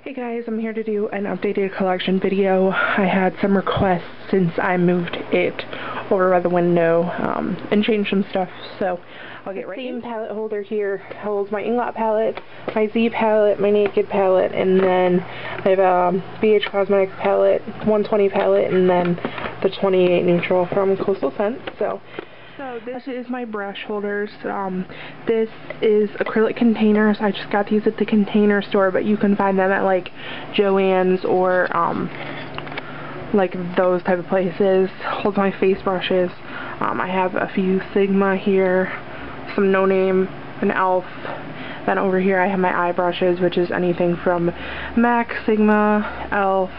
Hey guys, I'm here to do an updated collection video. I had some requests since I moved it over by the window and changed some stuff, so I'll get right into it. The same palette holder here holds my Inglot palette, my Z palette, my Naked palette, and then I have a BH Cosmetics palette, 120 palette, and then the 28 neutral from Coastal Scents. So this is my brush holders. This is acrylic containers. I just got these at the Container Store, but you can find them at like Joann's or like those type of places. Holds my face brushes. I have a few Sigma here, some No Name, an e.l.f. Then over here I have my eye brushes, which is anything from MAC, Sigma, e.l.f.,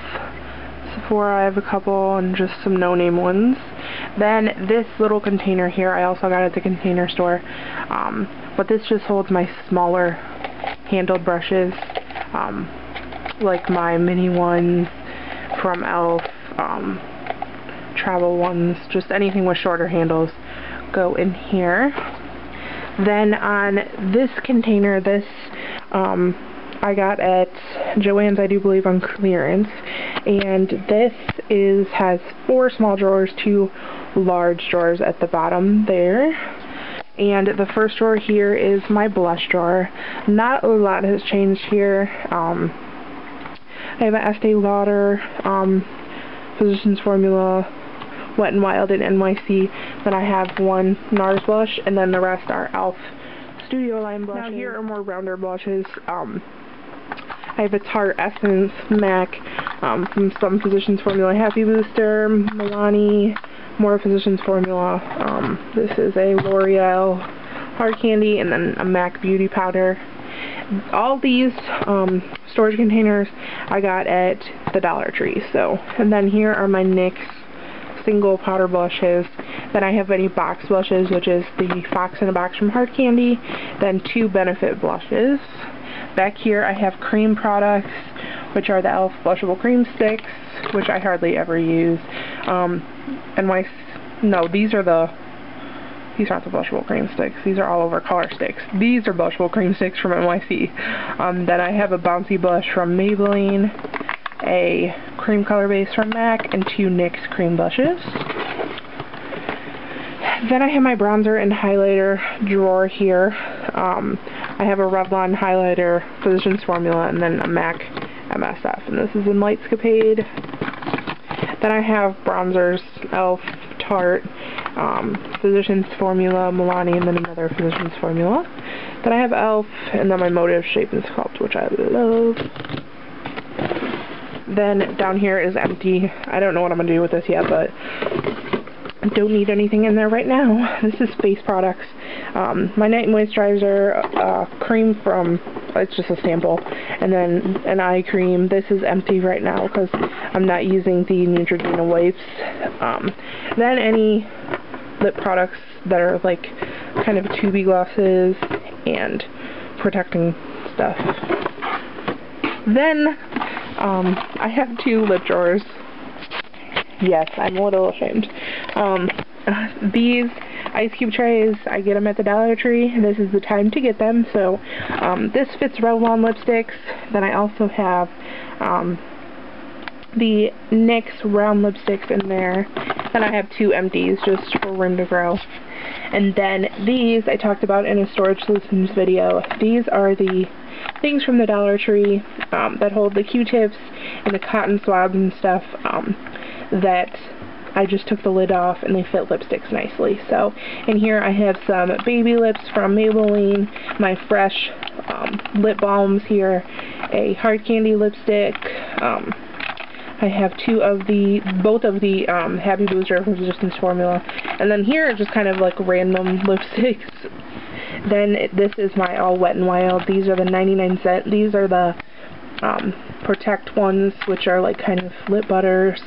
Sephora. I have a couple, and just some No Name ones. Then this little container here I also got at the Container Store, but this just holds my smaller handled brushes, like my mini ones from e.l.f., travel ones, just anything with shorter handles go in here. Then on this container, this I got at Joann's, I do believe, on clearance, and this has 4 small drawers, 2 large drawers at the bottom there. And the first drawer here is my blush drawer. Not a lot has changed here. I have an Estee Lauder Physicians Formula Wet n Wild and NYC. Then I have one NARS blush, and then the rest are e.l.f. Studio Line blushes. Now here are more rounder blushes. I have a Tarte Essence MAC from some Physicians Formula Happy Booster, Milani, more Physicians Formula. This is a L'Oreal Hard Candy, and then a MAC Beauty Powder. All these storage containers I got at the Dollar Tree. And then here are my NYX single powder blushes. Then I have any box blushes, which is the Fox in a Box from Hard Candy. Then 2 Benefit blushes. Back here I have cream products, which are the e.l.f. blushable cream sticks, which I hardly ever use. These aren't the blushable cream sticks. These are all over color sticks. These are blushable cream sticks from NYC. Then I have a bouncy blush from Maybelline, a cream color base from MAC, and 2 NYX cream blushes. Then I have my bronzer and highlighter drawer here. I have a Revlon highlighter, Physicians Formula, and then a MAC MSF, and this is in Lightscapade. Then I have bronzers, e.l.f., Tarte, Physicians Formula, Milani, and then another Physicians Formula. Then I have e.l.f., and then my Motive Shape and Sculpt, which I love. Then down here is empty. I don't know what I'm going to do with this yet, but I don't need anything in there right now. This is face products. My night moisturizer, cream from, it's just a sample, and then an eye cream. This is empty right now because I'm not using the Neutrogena wipes. Then any lip products that are like kind of tubey glosses and protecting stuff. Then I have 2 lip drawers. Yes, I'm a little ashamed. These ice cube trays, I get them at the Dollar Tree. This is the time to get them. So this fits Revlon lipsticks. Then I also have the NYX round lipsticks in there. Then I have 2 empties just for room to grow. And then these I talked about in a storage solutions video. These are the things from the Dollar Tree that hold the Q-tips and the cotton swabs and stuff that I just took the lid off, and they fit lipsticks nicely. So in here I have some baby lips from Maybelline, my fresh lip balms here, a Hard Candy lipstick. I have both of the Happy Booster from Physicians Formula, and then here are just kind of like random lipsticks. Then this is my all Wet n Wild. These are the 99-cent. These are the Protect ones, which are like kind of lip butters.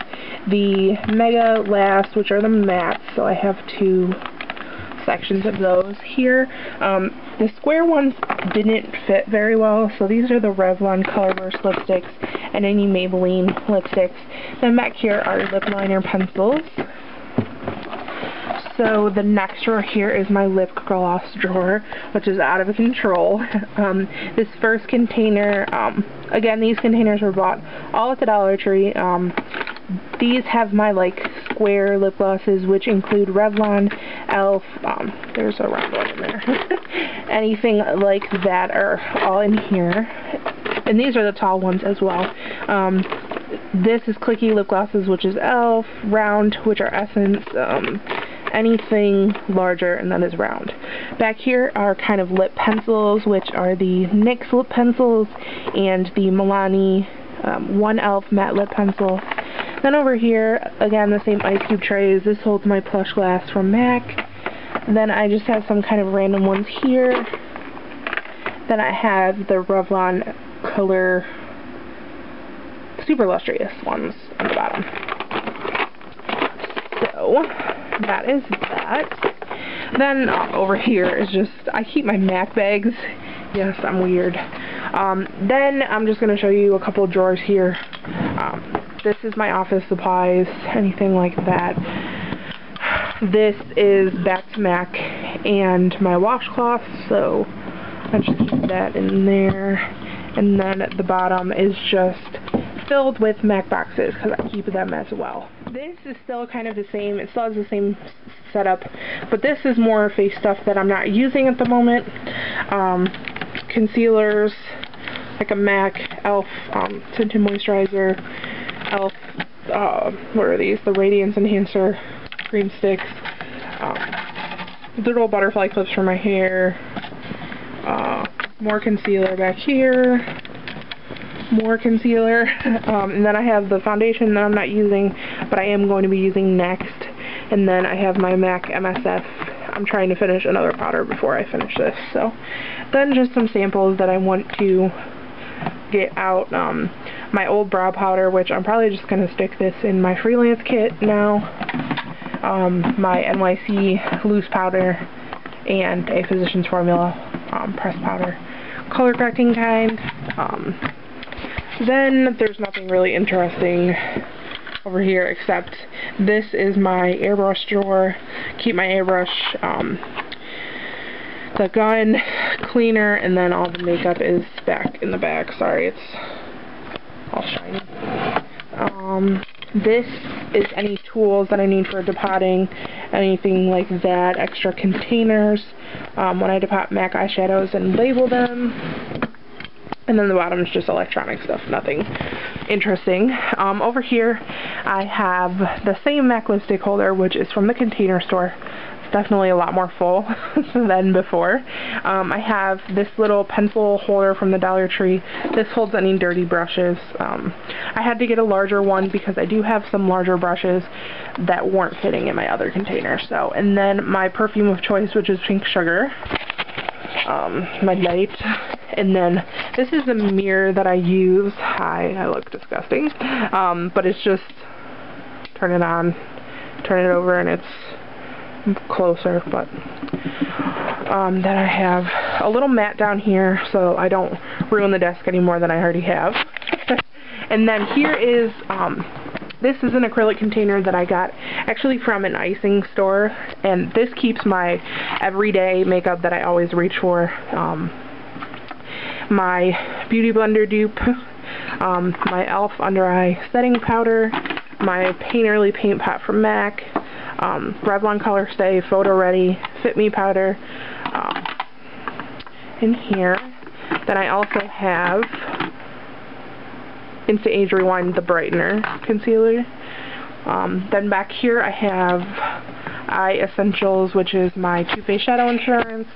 The Mega Last, which are the mattes. So I have 2 sections of those here. The square ones didn't fit very well, so these are the Revlon Colorburst lipsticks and any Maybelline lipsticks. Then back here are lip liner pencils. So the next drawer here is my lip gloss drawer, which is out of control. This first container, again, these containers were bought all at the Dollar Tree. These have my like square lip glosses, which include Revlon, ELF, there's a round one in there, anything like that are all in here. And these are the tall ones as well. This is clicky lip glosses, which is ELF, round, which are Essence, anything larger, and then is round. Back here are kind of lip pencils, which are the NYX lip pencils and the Milani 1 ELF matte lip pencil. Then over here, again, the same ice cube trays. This holds my plush glass from MAC. Then I just have some kind of random ones here. Then I have the Revlon Color Super Lustrous ones on the bottom. So that is that. Then over here is just, I keep my MAC bags. Yes, I'm weird. Then I'm just going to show you a couple of drawers here. This is my office supplies, anything like that. This is back to MAC and my washcloth, so I just keep that in there. And then at the bottom is just filled with MAC boxes, because I keep them as well. This is still kind of the same, it still has the same setup, but this is more face stuff that I'm not using at the moment. Concealers, like a MAC, ELF Tinted Moisturizer, ELF, what are these? The Radiance Enhancer Cream Sticks, little butterfly clips for my hair, more concealer back here, more concealer, and then I have the foundation that I'm not using, but I am going to be using next, and then I have my MAC MSF. I'm trying to finish another powder before I finish this, so then just some samples that I want to get out. My old brow powder, which I'm probably just going to stick this in my freelance kit now, my NYC loose powder, and a Physicians Formula pressed powder, color correcting kind. Then there's nothing really interesting over here except this is my airbrush drawer. Keep my airbrush, the gun, cleaner, and then all the makeup is back in the back. Sorry, it's all shiny. This is any tools that I need for depotting, anything like that, extra containers, when I depot MAC eyeshadows and label them. And then the bottom is just electronic stuff, nothing interesting. Over here I have the same MAC lipstick holder, which is from the Container Store. It's definitely a lot more full than before. I have this little pencil holder from the Dollar Tree. This holds any dirty brushes. I had to get a larger one because I do have some larger brushes that weren't fitting in my other container. So, and then my perfume of choice, which is Pink Sugar. My light, and then this is a mirror that I use. Hi, I look disgusting, but it's just turn it on, turn it over, and it's closer. But then I have a little mat down here so I don't ruin the desk any more than I already have. And then here is this is an acrylic container that I got actually from an icing store, and this keeps my everyday makeup that I always reach for. My Beauty Blender dupe, my ELF under eye setting powder, my Painterly paint pot from MAC, Revlon Color Stay Photo Ready Fit Me powder in here. Then I also have Instant Age Rewind, the brightener concealer. Then back here I have Eye Essentials, which is my Too Faced Shadow Insurance,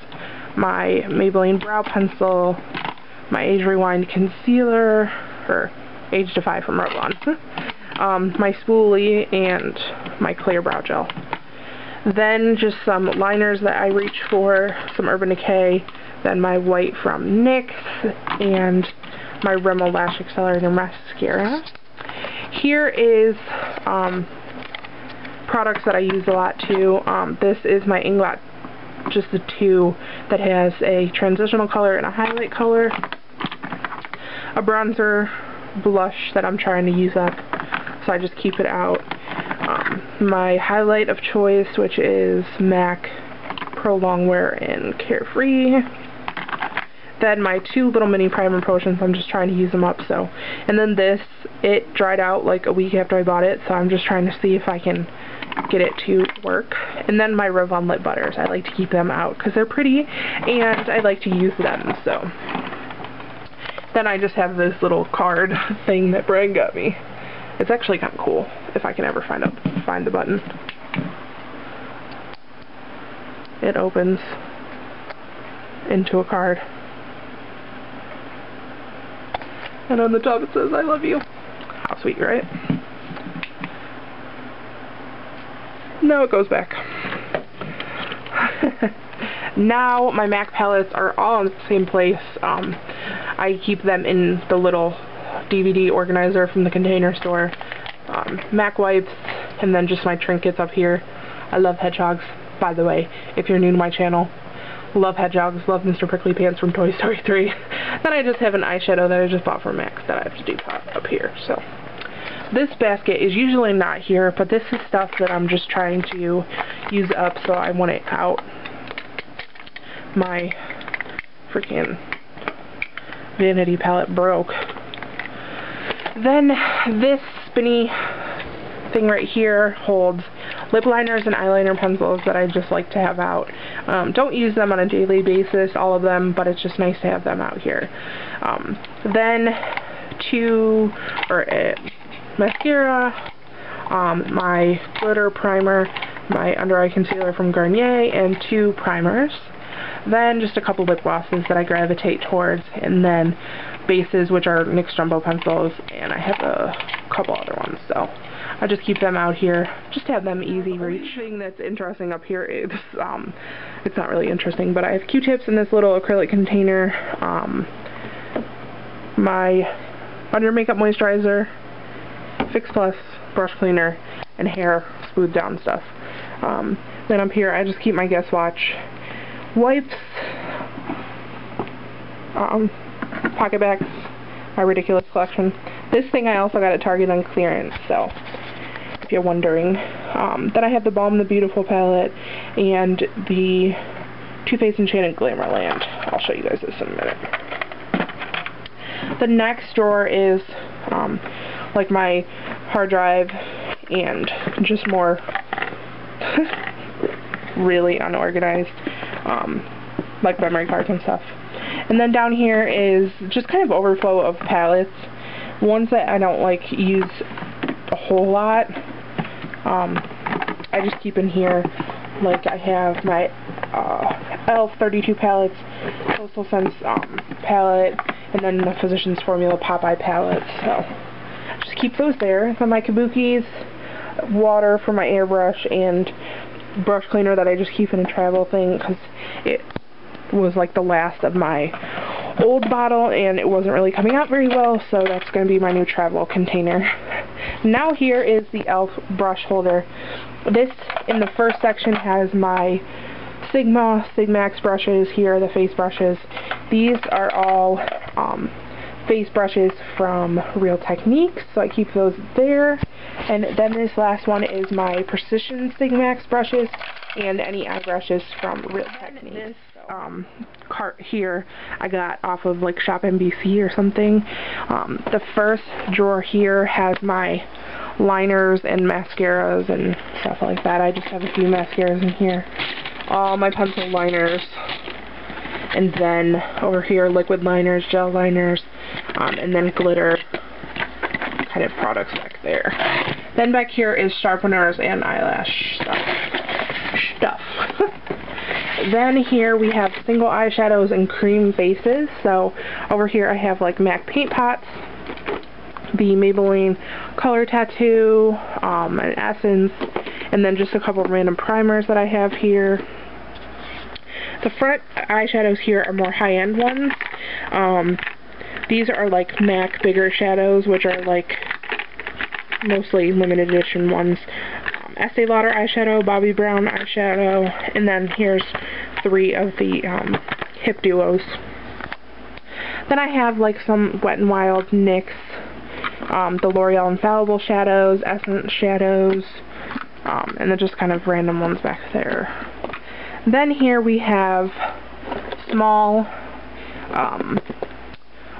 my Maybelline brow pencil, my Age Rewind concealer, or Age Defy from Revlon, my spoolie, and my clear brow gel. Then just some liners that I reach for, some Urban Decay, then my white from NYX, and my Rimmel Lash Accelerator Mascara. Here is products that I use a lot too. This is my Inglot, just the two, that has a transitional color and a highlight color, a bronzer, blush that I'm trying to use up, so I just keep it out. My highlight of choice, which is MAC Pro Longwear and Carefree. Then my 2 little mini primer potions, I'm just trying to use them up, so. And then this, it dried out like a week after I bought it, so I'm just trying to see if I can get it to work. And then my Revlon lip butters, I like to keep them out because they're pretty, and I like to use them, so. Then I just have this little card thing that Brian got me. It's actually kind of cool, if I can ever find the button. It opens into a card. And on the top it says, "I love you." How sweet, right? Now it goes back. Now my MAC palettes are all in the same place. I keep them in the little DVD organizer from the Container Store. MAC wipes, and then just my trinkets up here. I love hedgehogs, by the way, if you're new to my channel. Love hedgehogs, love Mr. Prickly Pants from Toy Story 3. Then I just have an eyeshadow that I just bought from MAC that I have to do up here. So this basket is usually not here, but this is stuff that I'm just trying to use up, so I want it out. My freaking vanity palette broke. Then this spinny thing right here holds lip liners and eyeliner pencils that I just like to have out. Don't use them on a daily basis, all of them, but it's just nice to have them out here. Then mascara, my glitter primer, my under eye concealer from Garnier, and 2 primers. Then just a couple lip glosses that I gravitate towards, and then bases, which are NYX Jumbo pencils, and I have a couple other ones, so I just keep them out here, just to have them easy reach. The thing that's interesting up here is, it's not really interesting, but I have Q-tips in this little acrylic container, my Under Makeup Moisturizer, Fix Plus brush cleaner, and hair smooth down stuff. Then up here I just keep my Guess Watch, wipes, pocket bags, my Ridiculous collection. This thing I also got at Target on clearance, so if you're wondering. Then I have the Balm the Beautiful palette and the Too Faced Enchanted Glamourland. I'll show you guys this in a minute. The next drawer is like my hard drive and just more really unorganized like memory cards and stuff. And then down here is just kind of overflow of palettes. Ones that I don't like use a whole lot. I just keep in here. Like I have my e.l.f. 32 palettes, Coastal Scents palette, and then the Physicians Formula Popeye palette. So just keep those there. Then my Kabukis, water for my airbrush, and brush cleaner that I just keep in a travel thing because it was like the last of my old bottle and it wasn't really coming out very well, so that's going to be my new travel container. Now here is the e.l.f. brush holder. This in the first section has my Sigmax brushes. Here are the face brushes. These are all face brushes from Real Techniques, so I keep those there. And then this last one is my Precision Sigmax brushes and any eye brushes from Real Techniques. This cart here I got off of like Shop NBC or something. The first drawer here has my liners and mascaras and stuff like that. I just have a few mascaras in here. All my pencil liners. And then over here liquid liners, gel liners, and then glitter kind of products back there. Then back here is sharpeners and eyelash stuff. Then here we have single eyeshadows and cream bases. So over here I have like MAC paint pots, the Maybelline Color Tattoo, an Essence, and then just a couple of random primers that I have here. The front eyeshadows here are more high-end ones. These are like MAC bigger shadows, which are like mostly limited edition ones. Estee Lauder eyeshadow, Bobbi Brown eyeshadow, and then here's 3 of the Hip Duos. Then I have like some Wet n Wild, NYX, the L'Oreal Infallible shadows, Essence shadows, and then just kind of random ones back there. Then here we have small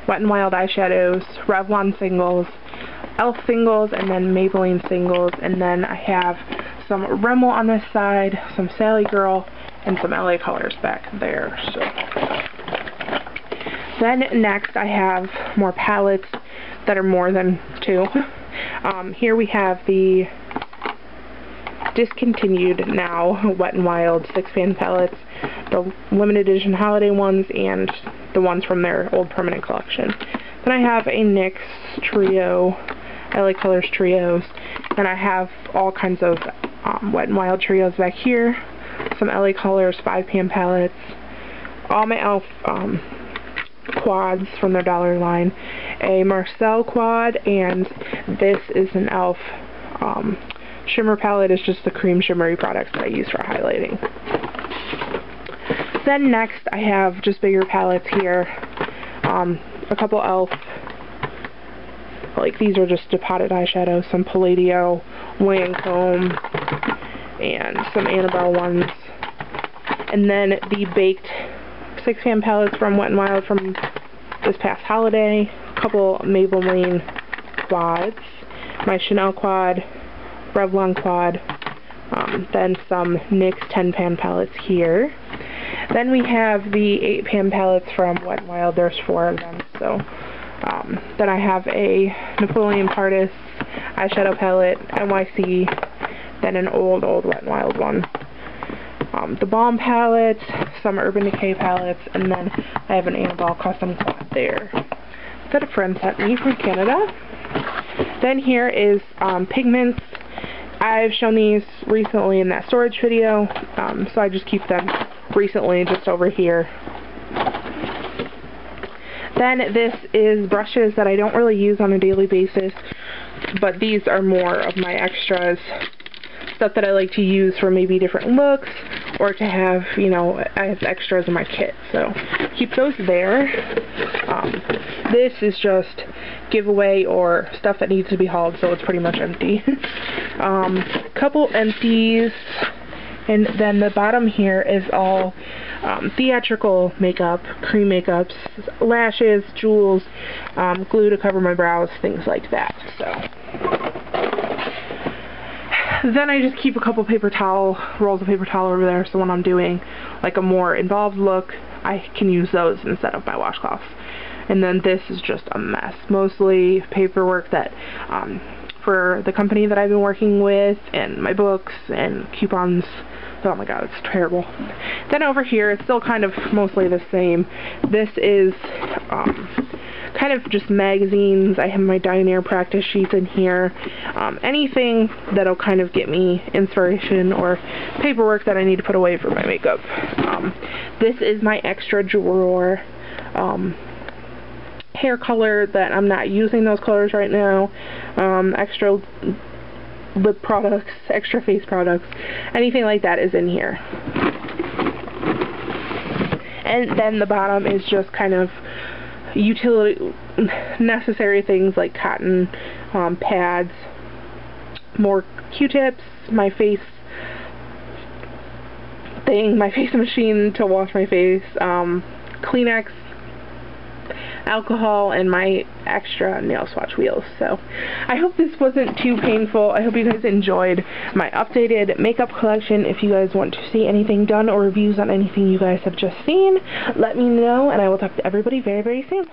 Wet n Wild eyeshadows, Revlon singles, e.l.f. singles, and then Maybelline singles. And then I have some Rimmel on this side, some Sally Girl, and some LA Colors back there. So then next I have more palettes that are more than two. Here we have the discontinued now Wet n Wild 6-pan palettes, the limited edition holiday ones, and the ones from their old permanent collection. Then I have a NYX trio, LA Colors trios, and I have all kinds of Wet n Wild trios back here, some LA Colors 5-pan palettes, all my e.l.f. quads from their dollar line, a Marcel quad, and this is an e.l.f. shimmer palette. Is just the cream shimmery products that I use for highlighting. Then next I have just bigger palettes here, a couple e.l.f. like these are just depotted eyeshadows, some Palladio, Lancome, and some Annabelle ones, and then the baked 6-pan palettes from Wet n Wild from this past holiday, a couple Maybelline quads, my Chanel quad, Revlon quad, then some NYX 10-pan palettes here. Then we have the 8-pan palettes from Wet n Wild. There's 4 of them. So then I have a Napoleon Partis eyeshadow palette, NYC, then an old Wet n Wild one. The Balm palette, some Urban Decay palettes, and then I have an Annabelle custom quad there that a friend sent me from Canada. Then here is pigments. I've shown these recently in that storage video, so I just keep them recently just over here. Then this is brushes that I don't really use on a daily basis, but these are more of my extras, stuff that I like to use for maybe different looks, or to have, you know, I have extras in my kit, so keep those there. This is just giveaway or stuff that needs to be hauled, so it's pretty much empty. Couple empties, and then the bottom here is all theatrical makeup, cream makeups, lashes, jewels, glue to cover my brows, things like that. So then I just keep a couple rolls of paper towel over there, so when I'm doing like a more involved look, I can use those instead of my washcloths. And then this is just a mess, mostly paperwork that for the company that I've been working with, and my books and coupons. Oh my god, it's terrible. Then over here, it's still kind of mostly the same. This is kind of just magazines. I have my Dioneer practice sheets in here. Anything that'll kind of get me inspiration or paperwork that I need to put away for my makeup. This is my extra drawer. Hair color that I'm not using those colors right now. Extra lip products, extra face products, anything like that is in here. And then the bottom is just kind of utility, necessary things like cotton pads, more Q-tips, my face machine to wash my face, Kleenex, alcohol, and my extra nail swatch wheels. So I hope this wasn't too painful. I hope you guys enjoyed my updated makeup collection. If you guys want to see anything done or reviews on anything you guys have just seen, let me know, and I will talk to everybody very, very soon.